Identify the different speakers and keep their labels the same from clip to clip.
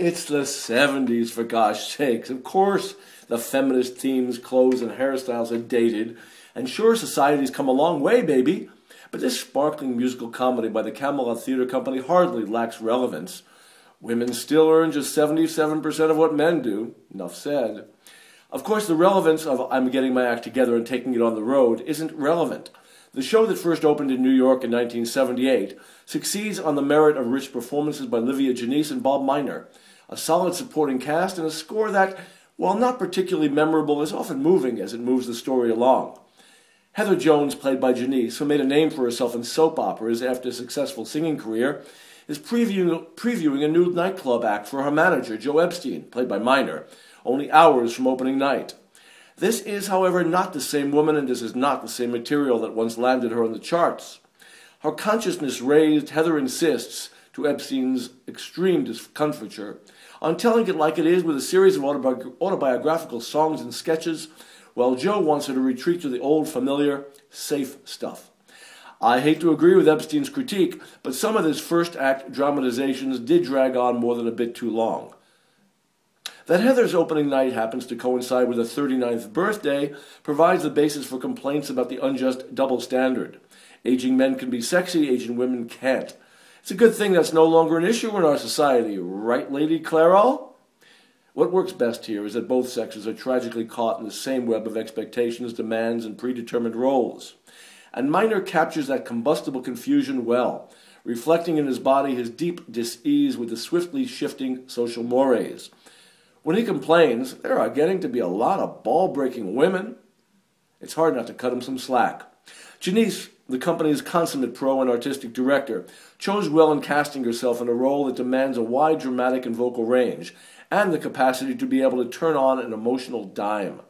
Speaker 1: It's the 70s, for gosh sakes. Of course, the feminist themes, clothes, and hairstyles are dated. And sure, society's come a long way, baby. But this sparkling musical comedy by the Camelot Theatre Company hardly lacks relevance. Women still earn just 77% of what men do. Enough said. Of course, the relevance of I'm Getting My Act Together and Taking It on the Road isn't relevant. The show that first opened in New York in 1978 succeeds on the merit of rich performances by Livia Janice and Bob Miner, a solid supporting cast, and a score that, while not particularly memorable, is often moving as it moves the story along. Heather Jones, played by Janice, who made a name for herself in soap operas after a successful singing career, is previewing a new nightclub act for her manager, Joe Epstein, played by Miner, only hours from opening night. This is, however, not the same woman, and this is not the same material that once landed her on the charts. Her consciousness raised, Heather insists, to Epstein's extreme discomfiture, on telling it like it is with a series of autobiographical songs and sketches, while Joe wants her to retreat to the old, familiar, safe stuff. I hate to agree with Epstein's critique, but some of his first-act dramatizations did drag on more than a bit too long. That Heather's opening night happens to coincide with her 39th birthday provides the basis for complaints about the unjust double standard. Aging men can be sexy, aging women can't. It's a good thing that's no longer an issue in our society, right, Lady Clairol? What works best here is that both sexes are tragically caught in the same web of expectations, demands, and predetermined roles. And Miner captures that combustible confusion well, reflecting in his body his deep dis-ease with the swiftly shifting social mores. When he complains, there are getting to be a lot of ball-breaking women. It's hard not to cut him some slack. Janice, the company's consummate pro and artistic director, chose well in casting herself in a role that demands a wide dramatic and vocal range, and the capacity to be able to turn on an emotional dime.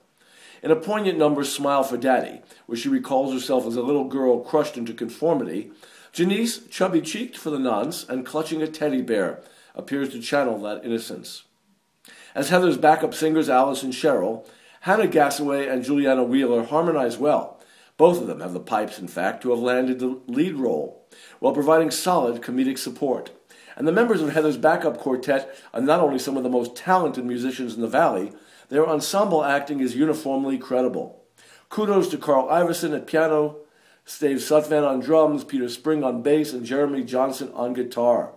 Speaker 1: In a poignant number, Smile for Daddy, where she recalls herself as a little girl crushed into conformity, Janice, chubby-cheeked for the nonce and clutching a teddy bear, appears to channel that innocence. As Heather's backup singers Alice and Cheryl, Hannah Gassaway and Juliana Wheeler harmonize well. Both of them have the pipes, in fact, to have landed the lead role, while providing solid comedic support. And the members of Heather's backup quartet are not only some of the most talented musicians in the Valley, their ensemble acting is uniformly credible. Kudos to Carl Iverson at piano, Steve Sutvan on drums, Peter Spring on bass, and Jeremy Johnson on guitar.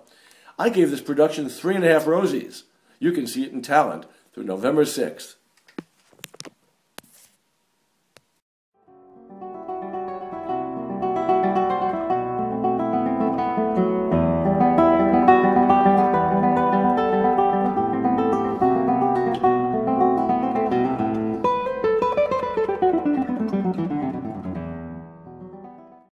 Speaker 1: I gave this production 3.5 Rosies. You can see it in talent through November 6th.